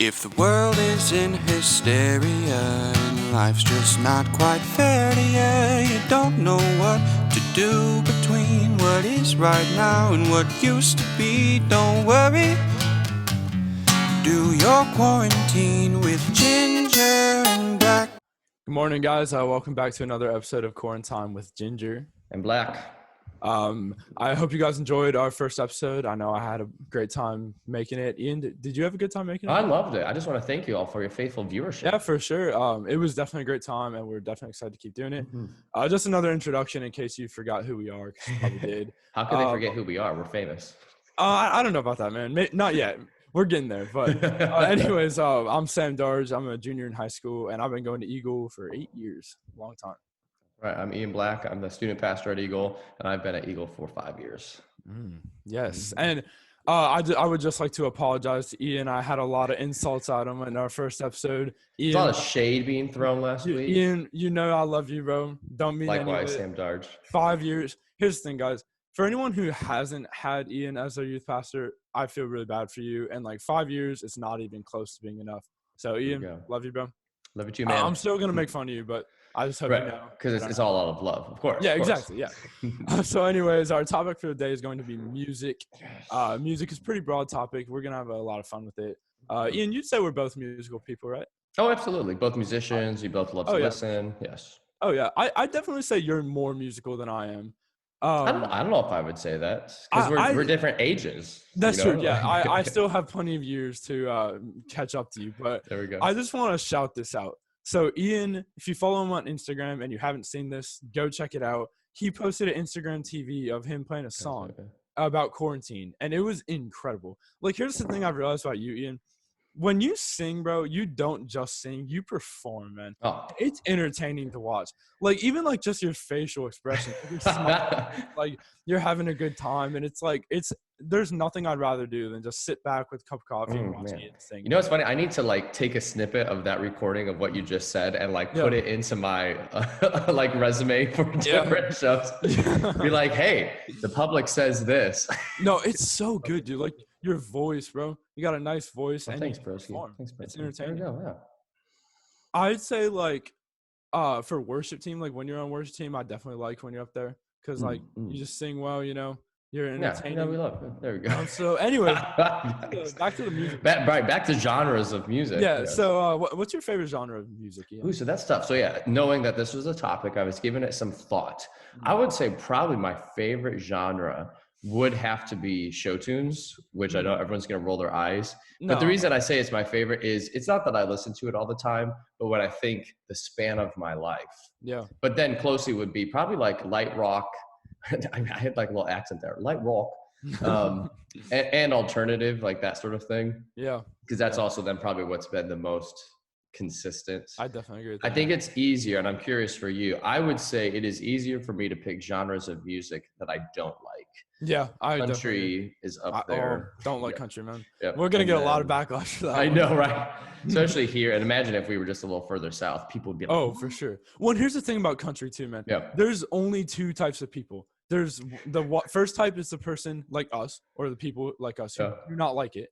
If the world is in hysteria and life's just not quite fair to you, you don't know what to do between what is right now and what used to be. Don't worry, do your quarantine with Ginger and Black. Good morning, guys. Welcome back to another episode of Quarantime with Ginger and Black. I hope you guys enjoyed our first episode. I know I had a great time making it. Ian, did you have a good time making it? I loved it. I just want to thank you all for your faithful viewership. Yeah, for sure. It was definitely a great time, and we're definitely excited to keep doing it. Just another introduction in case you forgot who we are, because you probably did. How could they forget who we are? We're famous. I don't know about that, man. Not yet. We're getting there. But anyways, I'm Sam Darge. I'm a junior in high school, and I've been going to Eagle for 8 years. Long time. Right. I'm Ian Black. I'm the student pastor at Eagle, and I've been at Eagle for 5 years. Yes. And I would just like to apologize to Ian. I had a lot of insults at him in our first episode. Ian, a lot of shade being thrown last week. Ian, you know I love you, bro. Don't mean likewise, any of it. Sam Darge. 5 years. Here's the thing, guys. For anyone who hasn't had Ian as their youth pastor, I feel really bad for you. And 5 years, it's not even close to being enough. So, Ian, love you, bro. Love you too, man. I'm still going to make fun of you, but I just hope you know. Because it's all out of love, of course. Yeah, of course. Exactly. Yeah. So anyways, our topic for the day is going to be music. Music is a pretty broad topic. We're going to have a lot of fun with it. Ian, you'd say we're both musical people, right? Oh, absolutely. Both musicians. We both love to listen. Yes. Oh, yeah. I definitely say you're more musical than I am. I don't know if I would say that because we're different ages. That's true. Yeah, I still have plenty of years to catch up to you. But there we go. I just want to shout this out. So Ian, if you follow him on Instagram and you haven't seen this, go check it out. He posted an Instagram TV of him playing a song about quarantine, and it was incredible. Here's the thing I've realized about you, Ian. When you sing, bro, you don't just sing, you perform, man. Oh. It's entertaining to watch. Even just your facial expression. You're smiling, you're having a good time, and there's nothing I'd rather do than just sit back with a cup of coffee and watch it and sing. You know what's funny? I need to take a snippet of that recording of what you just said and put it into my resume for different shows. Be like, hey, the public says this. No, it's so good, dude. Your voice, bro. You got a nice voice. Oh, and thanks, you bro. perform. Thanks, bro. It's entertaining. There we go, yeah. I'd say for worship team, when you're on worship team, I definitely like when you're up there because you just sing well, you're entertaining. Yeah, we love it. There we go. So anyway, back to the music. Back to genres of music. Yeah. So what's your favorite genre of music? Ian? Ooh, so that's tough. So yeah, knowing that this was a topic, I was giving it some thought. I would say probably my favorite genre would have to be show tunes, which I know everyone's going to roll their eyes. No. But the reason I say it's my favorite is it's not that I listen to it all the time, but when I think the span of my life. Yeah. But then closely would be probably light rock. I had a little accent there. Light rock. And alternative, that sort of thing. Yeah. Because that's also then probably what's been the most consistent. I definitely agree with that. I think it's easier, and I'm curious for you. I would say it is easier for me to pick genres of music that I don't like. Yeah, country is up there. Don't like country, man. Yep. We're gonna get a lot of backlash for that. I know, right? Especially here, and imagine if we were just a little further south, people would be like, "Oh, for sure." Well, here's the thing about country too, man. Yeah. There's only two types of people. There's the first type is the person like us, or the people like us who do not like it,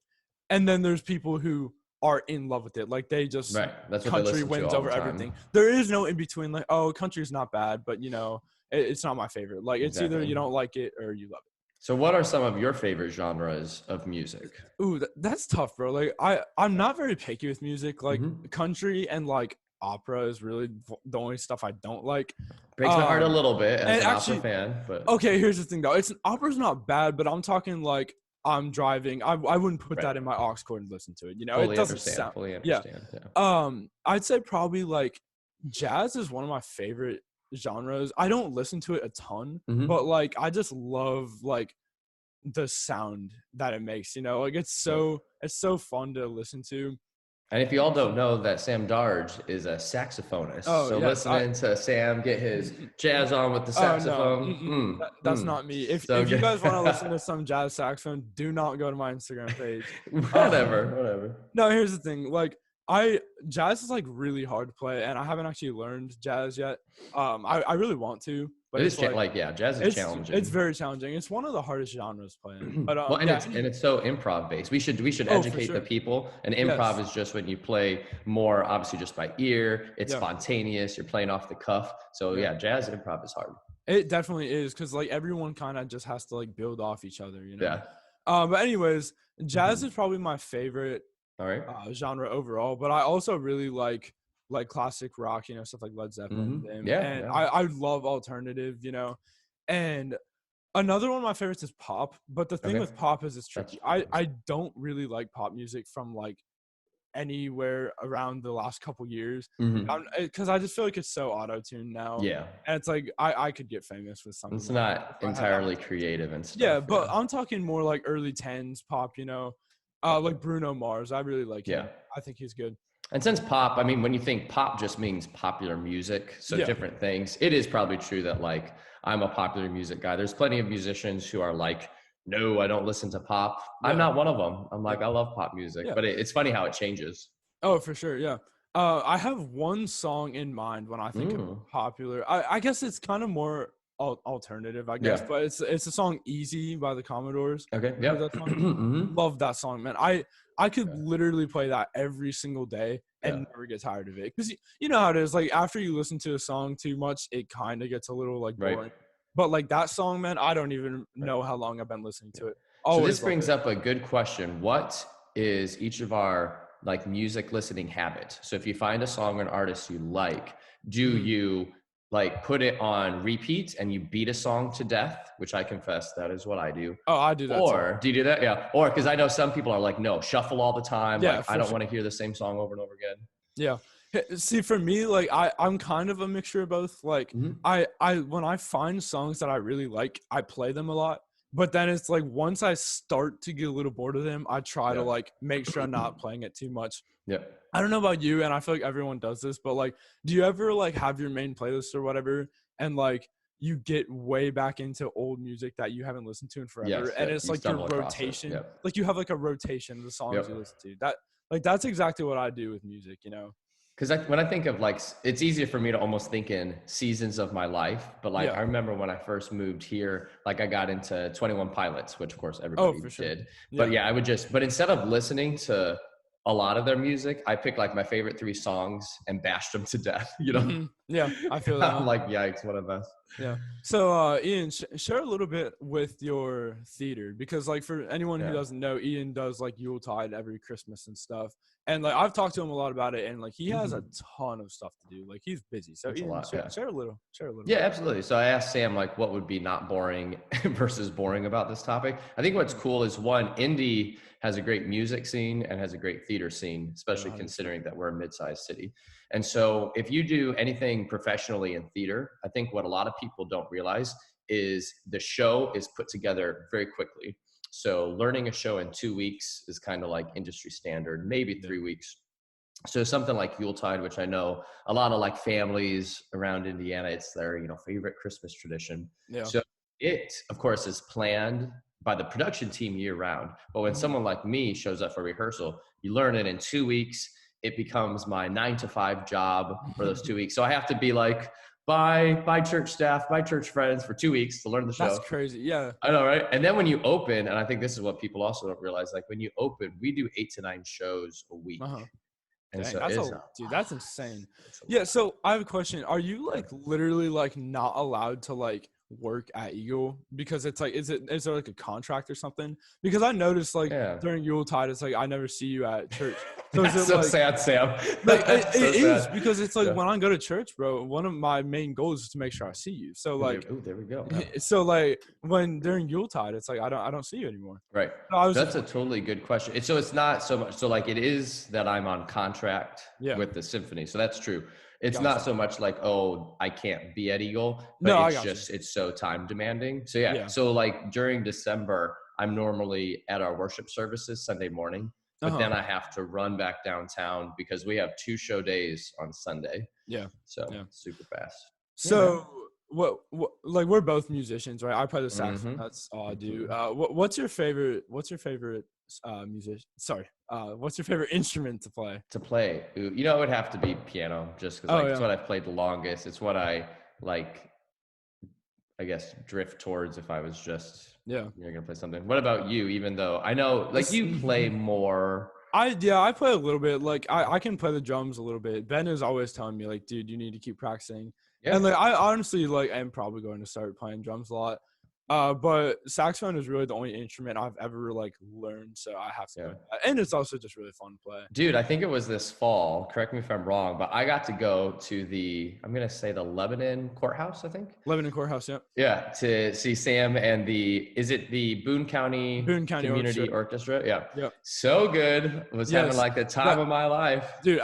and then there's people who are in love with it. They just That's what country wins over everything. There is no in between. Country's not bad, but it's not my favorite. It's either you don't like it or you love it. So what are some of your favorite genres of music? Ooh, that's tough, bro. I'm not very picky with music. Country and opera is really the only stuff I don't like. Breaks my heart a little bit as an opera fan. But okay, here's the thing though. Opera's not bad, but I'm talking I'm driving. I wouldn't put that in my aux cord and listen to it. It doesn't sound. Fully understand. Yeah. I'd say probably jazz is one of my favorite genres. I don't listen to it a ton, but I just love the sound that it makes. It's so fun to listen to. And if you all don't know that Sam Darge is a saxophonist, listening to Sam get his jazz on with the saxophone. No. That's not me. If you guys want to listen to some jazz saxophone, do not go to my Instagram page. Whatever. No, here's the thing. Jazz is really hard to play, and I haven't actually learned jazz yet. I really want to. but It it's is jazz is challenging. it's very challenging. It's one of the hardest genres playing. But Well, and it's so improv based. We should for educate sure. the people. And Yes. improv is just when you play more obviously just by ear. It's Yeah. spontaneous. You're playing off the cuff. So Yeah. jazz improv is hard. It definitely is, because like everyone kind of just has to like build off each other, you know. Yeah. But anyways, jazz is probably my favorite All right. genre overall. But I also really like classic rock, you know, stuff like Led Zeppelin. And I love alternative, you know. And another one of my favorites is pop. But the thing with pop is it's tricky. I don't really like pop music from like anywhere around the last couple years, because I just feel like it's so auto-tuned now. Yeah. And it's like I could get famous with something. It's not entirely creative and stuff. Yeah, but I'm talking more like early 10s pop, you know. Like Bruno Mars. I really like him. I think he's good. And since pop, I mean, when you think pop just means popular music, so different things, it is probably true that like I'm a popular music guy. There's plenty of musicians who are like, no, I don't listen to pop. I'm not one of them. I'm like, I love pop music, but it's funny how it changes. Oh, for sure. Yeah. I have one song in mind when I think of popular. I guess it's kind of more alternative, I guess, but it's the song Easy by the Commodores. Okay. Yeah. Love that song, man. I could literally play that every single day and never get tired of it. Because you know how it is. Like after you listen to a song too much, it kind of gets a little like boring. Right. But like that song, man, I don't even know how long I've been listening to it. So this brings up a good question. What is each of our like music listening habit? So if you find a song or an artist you like, do you like put it on repeat and you beat a song to death, which I confess that is what I do. Oh, I do that. Or do you do that? Yeah. Or because I know some people are like, no, shuffle all the time. Yeah, like I don't want to hear the same song over and over again. Yeah. See, for me, like I'm kind of a mixture of both. Like I when I find songs that I really like, I play them a lot. But then it's like once I start to get a little bored of them, I try to like make sure I'm not playing it too much. Yeah. I don't know about you, and I feel like everyone does this, but like, do you ever like have your main playlist or whatever, and like you get way back into old music that you haven't listened to in forever, and it's like your rotation, like you have like a rotation of the songs you listen to. That's exactly what I do with music, you know. Because when I think of like, it's easier for me to almost think in seasons of my life. But like, I remember when I first moved here, like I got into 21 Pilots, which of course everybody did. But I would but instead of listening to a lot of their music, I picked like my favorite 3 songs and bashed them to death, you know? Yeah, I feel that. I'm like, yikes, what a mess. Yeah. So, Ian, share a little bit with your theater, because like for anyone who doesn't know, Ian does like Yuletide every Christmas and stuff. And like I've talked to him a lot about it, and like he has a ton of stuff to do. Like he's busy. So Ian, share a little. Yeah, absolutely. So I asked Sam like what would be not boring versus boring about this topic. I think what's cool is one, Indy has a great music scene and has a great theater scene, especially considering that we're a mid-sized city. And so if you do anything professionally in theater, I think what a lot of people don't realize is the show is put together very quickly. So learning a show in 2 weeks is kind of like industry standard, maybe 3 weeks. So something like Yuletide, which I know a lot of like families around Indiana, it's their, favorite Christmas tradition. Yeah. So it, of course, is planned by the production team year round. But when someone like me shows up for rehearsal, you learn it in 2 weeks. It becomes my 9-to-5 job for those 2 weeks. So I have to be like, by church staff, by church friends for 2 weeks to learn the show. That's crazy. Yeah. I know, right? And then when you open, and I think this is what people also don't realize, like when you open, we do 8 to 9 shows a week. And dang, so dude, that's insane. Yeah. So I have a question. Are you like literally like not allowed to like work at Eagle because it's like, is there like a contract or something? Because I noticed like during Yuletide, it's like I never see you at church. So that's so sad, Sam. Like, it is because it's like when I go to church, bro, one of my main goals is to make sure I see you. So like, there we go. So like when during Yuletide, it's like I don't see you anymore. Right. So that's a totally good question. So it's not so much. So like it is that I'm on contract with the symphony. So that's true. It's not so much like, oh, I can't be at Eagle, but it's just, it's so time demanding. So so like during December, I'm normally at our worship services Sunday morning, but then I have to run back downtown because we have 2 show days on Sunday. Yeah. So super fast. So what like we're both musicians, right? I play the saxophone. That's all I do. What's your favorite musician? Sorry. What's your favorite instrument to play? It would have to be piano, just because it's what I've played the longest. It's what I like I guess, drift towards if I was just Yeah. you're gonna play something. What about you? Even though I know like you play more. I play a little bit. Like I can play the drums a little bit. Ben is always telling me like, dude, you need to keep practicing. Yeah. And like I honestly like am probably going to start playing drums a lot. But saxophone is really the only instrument I've ever like learned, so I have to learn that. And it's also just really fun to play. Dude, I think it was this fall. Correct me if I'm wrong, but I got to go to I'm gonna say the Lebanon courthouse, I think. Lebanon Courthouse, yeah. Yeah, to see Sam and is it the Boone County Community Orchestra? Yeah. Yep. So good. Was having like the time of my life. Dude,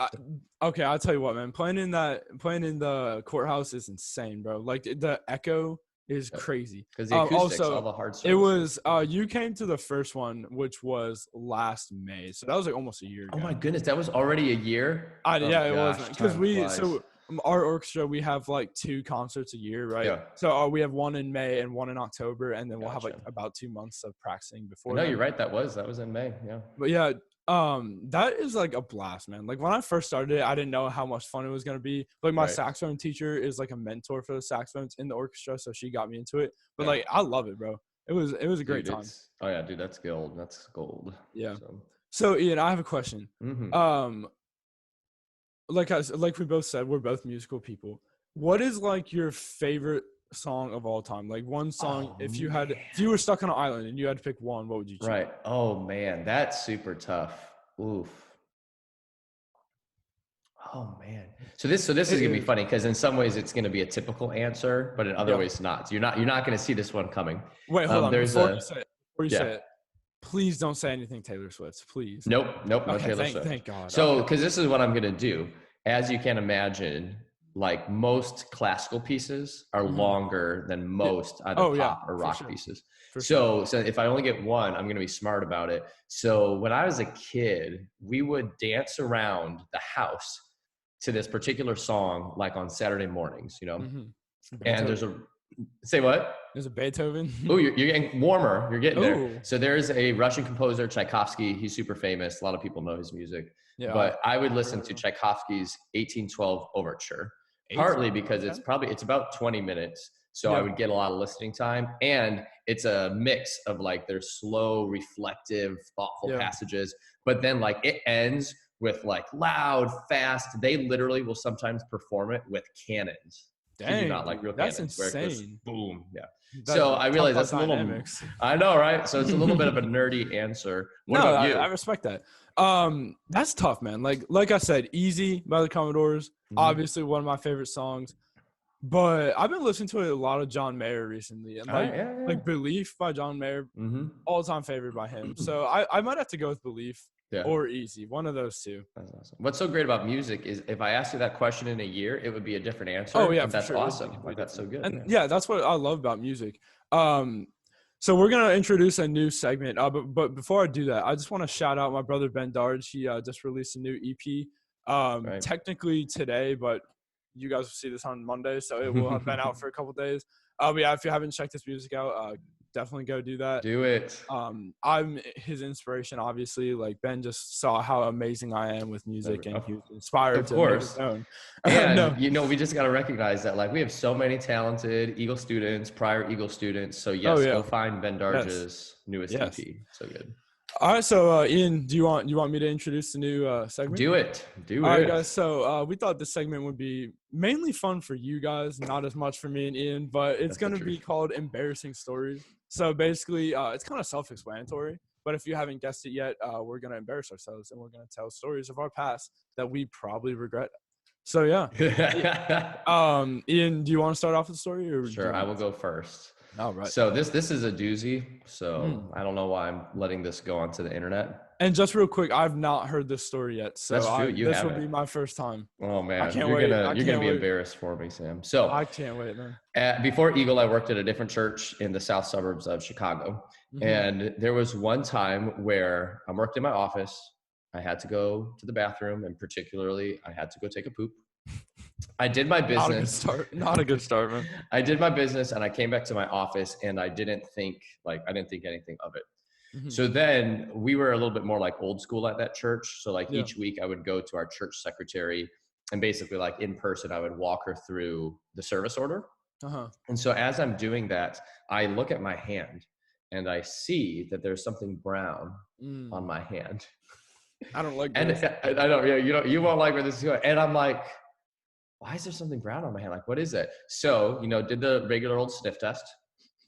okay, I'll tell you what, man. Playing in the courthouse is insane, bro. Like the echo is crazy. Because the acoustics, also, all the hard services. It was you came to the first one, which was last May, so that was like almost a year ago. Oh my goodness, that was already a year. It wasn't because our orchestra, we have like 2 concerts a year, right? Yeah. So we have one in May and one in October, and then we'll have like about 2 months of practicing before. No, you're right. That was in May. Yeah. But yeah, that is like a blast, man. Like when I first started it, I didn't know how much fun it was gonna be. Like my saxophone teacher is like a mentor for the saxophones in the orchestra, so she got me into it. But like I love it, bro. It was a great time. Oh yeah, dude, that's gold. That's gold. Yeah. So Ian, I have a question. Mm-hmm. Like we both said, we're both musical people. What is like your favorite song of all time? Like one song, if you were stuck on an island and you had to pick one, what would you choose? Right. Oh man, that's super tough. Oof. Oh man. So this is gonna be funny because in some ways it's gonna be a typical answer, but in other ways not. So you're not gonna see this one coming. Wait, hold on. Before you say it, please don't say anything Taylor Swift, please. Nope. No Taylor Swift. Thank God. So because this is what I'm gonna do. As you can imagine, like most classical pieces are longer than most either pop or rock pieces. So if I only get one, I'm going to be smart about it. So when I was a kid, we would dance around the house to this particular song, like on Saturday mornings, you know, and say what? There's a Beethoven. Oh, you're getting warmer. You're getting there. So there's a Russian composer, Tchaikovsky. He's super famous. A lot of people know his music. Yeah, but I would listen to Tchaikovsky's 1812 Overture, partly because it's about 20 minutes. So I would get a lot of listening time. And it's a mix of like their slow, reflective, thoughtful passages. But then like it ends with like loud, fast. They literally will sometimes perform it with cannons. Dang, not like real that's cannons, insane. Boom, yeah. So I realize that's a little. I know, right? So it's a little bit of a nerdy answer. What about you? I respect that. That's tough, man. Like I said, "Easy" by the Commodores, obviously one of my favorite songs. But I've been listening to a lot of John Mayer recently, and like "Belief" by John Mayer, all-time favorite by him. So I might have to go with "Belief." Or "Easy," one of those two. That's awesome. What's so great about music is if I asked you that question in a year, it would be a different answer. Oh yeah, that's awesome. Like that's so good. And that's what I love about music. So we're gonna introduce a new segment. But before I do that, I just want to shout out my brother Ben Darge. He just released a new EP. Technically today, but you guys will see this on Monday, so it will have been out for a couple days. But yeah, if you haven't checked this music out, definitely go do that. Do it. I'm his inspiration, obviously. Like Ben just saw how amazing I am with music, and he was inspired to make his own. And we just got to recognize that like we have so many talented prior Eagle students. So yes, go find Ben Darge's newest EP. So good. All right, so Ian, do you want me to introduce the new segment? Do it. All right, guys. So we thought this segment would be mainly fun for you guys, not as much for me and Ian, but it's going to be called Embarrassing Stories. So basically, it's kind of self-explanatory, but if you haven't guessed it yet, we're going to embarrass ourselves, and we're going to tell stories of our past that we probably regret. So yeah. Ian, do you want to start off with the story? Or sure, I will go first. All right. So this is a doozy. So I don't know why I'm letting this go onto the internet. And just real quick, I've not heard this story yet. So that's true. This will be my first time. Oh man, you're gonna be embarrassed for me, Sam. So I can't wait, man. Before Eagle, I worked at a different church in the south suburbs of Chicago. And there was one time where I worked in my office. I had to go to the bathroom, and particularly I had to go take a poop. I did my business. Not a good start, man. I did my business and I came back to my office and I didn't think anything of it. So then we were a little bit more like old school at that church. So like each week I would go to our church secretary and basically like in person, I would walk her through the service order. And so as I'm doing that, I look at my hand and I see that there's something brown on my hand. I don't like and this. I don't, yeah, you won't like where this is going. And I'm like, why is there something brown on my hand? Like, what is it? So, did the regular old sniff test.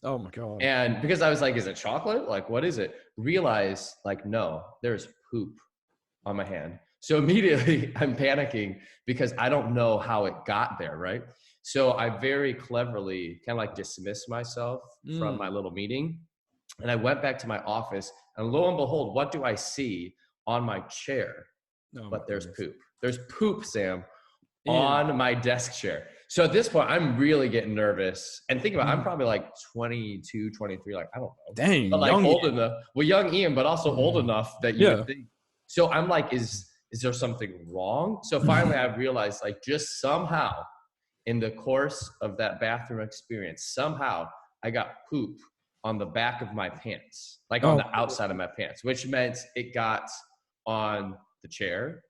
Oh my God. And because I was like, is it chocolate? Like, what is it? Realize, like, no, there's poop on my hand. So immediately I'm panicking because I don't know how it got there, right? So I very cleverly kind of like dismissed myself from my little meeting. And I went back to my office, and lo and behold, what do I see on my chair? But there's poop. There's poop, Sam, on my desk chair. So at this point, I'm really getting nervous. And think about it, I'm probably like 22, 23, like, I don't know. Dang, but like young old Ian. enough. Well, young Ian, but also old enough that you would think. So I'm like, is there something wrong? So finally I realized, like, just somehow in the course of that bathroom experience, somehow I got poop on the back of my pants, like on the outside of my pants, which meant it got on the chair.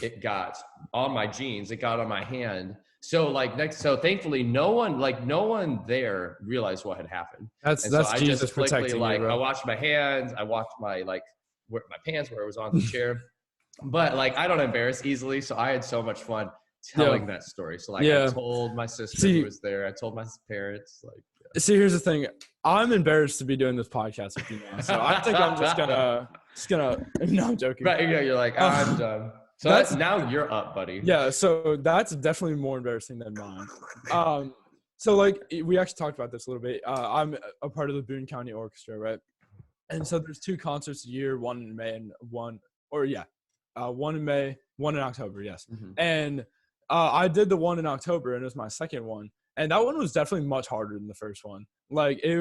It got on my jeans. It got on my hand. So thankfully no one there realized what had happened. That's so I Jesus just quickly protecting you, bro. I washed my hands. I washed my my pants where it was on the chair. But like, I don't embarrass easily. So I had so much fun telling that story. So like, I told my sister who was there. I told my parents. See, here's the thing. I'm embarrassed to be doing this podcast with you now. So I think I'm just gonna. No, I'm joking. Right? Yeah, you're like, I'm done. So that's now you're up, buddy. Yeah. So that's definitely more embarrassing than mine. So like we actually talked about this a little bit. I'm a part of the Boone County Orchestra, right? And so there's 2 concerts a year, one in May and one in May, one in October. Yes. Mm-hmm. And I did the one in October, and it was my second one. And that one was definitely much harder than the first one. Like it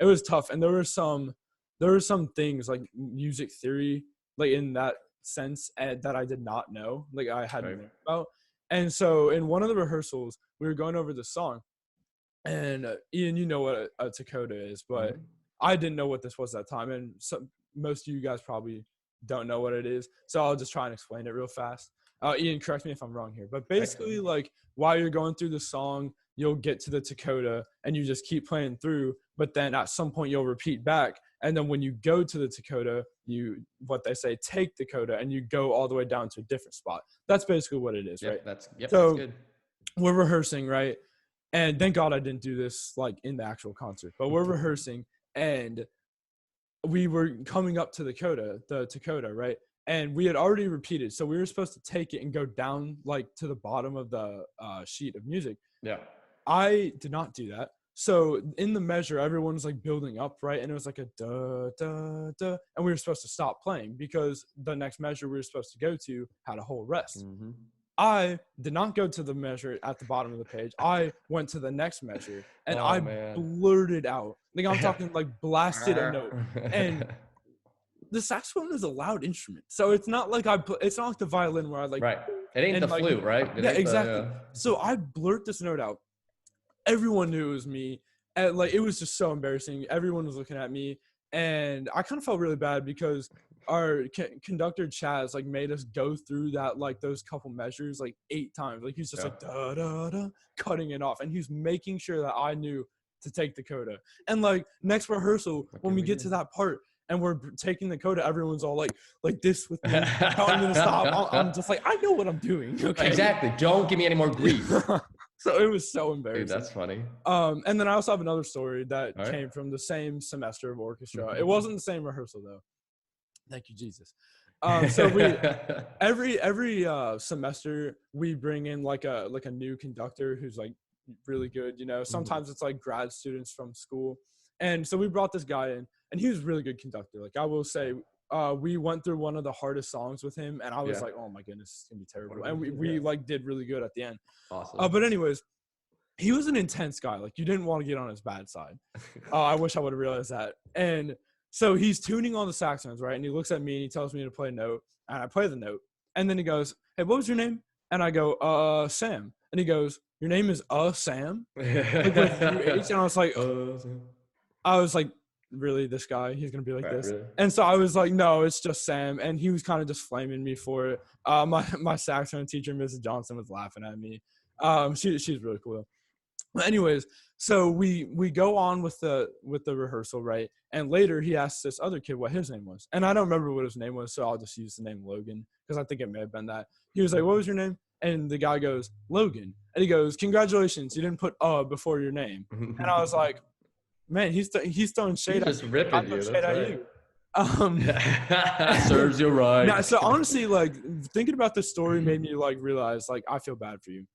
was tough. And there were some things like music theory, like in that sense, that I did not know, like I hadn't known about. And so in one of the rehearsals, we were going over the song, and Ian, you know what a Dakota is, but I didn't know what this was at that time. And most of you guys probably don't know what it is. So I'll just try and explain it real fast. Ian, correct me if I'm wrong here, but basically, like, while you're going through the song, you'll get to the Dakota and you just keep playing through, but then at some point you'll repeat back. And then when you go to the Dakota, what they say, take Dakota, and you go all the way down to a different spot. That's basically what it is, right? That's good. We're rehearsing, right? And thank God I didn't do this like in the actual concert, but we're rehearsing, and we were coming up to the Dakota, right? And we had already repeated. So we were supposed to take it and go down like to the bottom of the sheet of music. Yeah. I did not do that. So in the measure, everyone's like building up, right? And it was like a da, da, da. And we were supposed to stop playing because the next measure we were supposed to go to had a whole rest. Mm-hmm. I did not go to the measure at the bottom of the page. I went to the next measure, and blurted out. Like, I'm talking like blasted a note. And the saxophone is a loud instrument. So it's not like it's not like the violin where I like. Right. It ain't the flute, right? Exactly. So I blurt this note out. Everyone knew it was me. And like, it was just so embarrassing. Everyone was looking at me, and I kind of felt really bad because our conductor Chaz like made us go through that, like those couple measures like 8 times. Like he's just like da da da, cutting it off, and he's making sure that I knew to take the coda. And like next rehearsal, when we get to that part and we're taking the coda, everyone's all like this with me, telling me to stop. I'm just like, I know what I'm doing. Okay, exactly. Don't give me any more grief. So it was so embarrassing. Dude, that's funny. And then I also have another story that came from the same semester of orchestra. It wasn't the same rehearsal though. Thank you, Jesus. So we every semester we bring in like a new conductor who's like really good. You know, sometimes it's like grad students from school, and so we brought this guy in, and he was a really good conductor. Like I will say, we went through one of the hardest songs with him, and I was like, oh my goodness, it's gonna be terrible. And we like did really good at the end. Awesome. But anyways, he was an intense guy. Like you didn't want to get on his bad side. I wish I would have realized that. And so he's tuning on the saxophones, right? And he looks at me and he tells me to play a note, and I play the note. And then he goes, hey, what was your name? And I go, Sam. And he goes, your name is Sam? Like with UH? And I was like, really, this guy? He's going to be like this? Really? And so I was like, no, it's just Sam. And he was kind of just flaming me for it. My saxophone teacher, Mrs. Johnson, was laughing at me. She's really cool. Anyways, so we go on with the rehearsal, right? And later he asks this other kid what his name was, and I don't remember what his name was, so I'll just use the name Logan because I think it may have been that. He was like, "What was your name?" And the guy goes, "Logan," and he goes, "Congratulations, you didn't put before your name." And I was like, "Man, he's throwing shade at you. Ripping you. That's right. Serves you right. Now, so honestly, like thinking about this story made me like realize like I feel bad for you.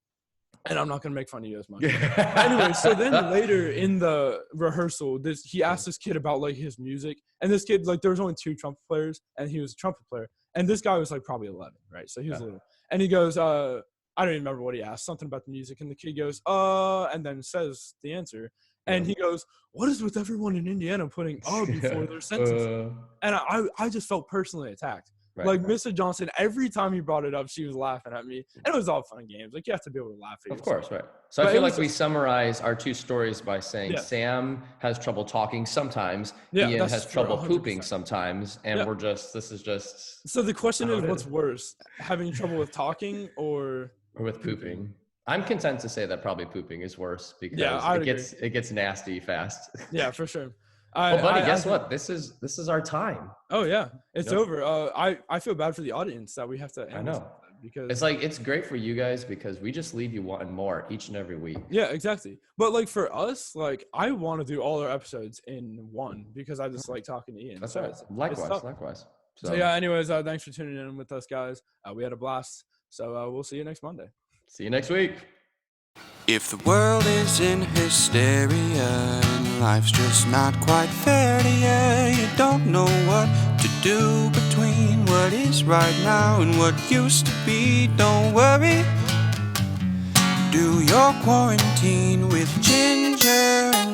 And I'm not gonna make fun of you as much. Anyway, so then later in the rehearsal, he asked this kid about like his music, and this kid like there was only 2 trumpet players, and he was a trumpet player, and this guy was like probably 11, right? So he was little, and he goes, I don't even remember what he asked, something about the music, and the kid goes, and then says the answer, and he goes, "What is with everyone in Indiana putting before their sentences?" And I just felt personally attacked. Right, like Mr. Johnson, every time he brought it up, she was laughing at me, and it was all fun and games. Like you have to be able to laugh at yourself. Of course, right. So I feel like we summarize our 2 stories by saying Sam has trouble talking sometimes, Ian has trouble 100%. Pooping sometimes, and this is just. So the question is, what's worse, having trouble with talking or with pooping? I'm content to say that probably pooping is worse because it gets nasty fast. Yeah, for sure. Buddy, guess what? This is our time. Oh yeah, it's over. I feel bad for the audience that we have to. I know because it's great for you guys because we just leave you wanting more each and every week. Yeah, exactly. But like for us, like I want to do all our episodes in one because I just like talking to Ian. That's right. Likewise. So yeah. Anyways, thanks for tuning in with us, guys. We had a blast. So we'll see you next Monday. See you next week. If the world is in hysteria and life's just not quite fair to you, you don't know what to do between what is right now and what used to be, don't worry. Do your quarantine with ginger and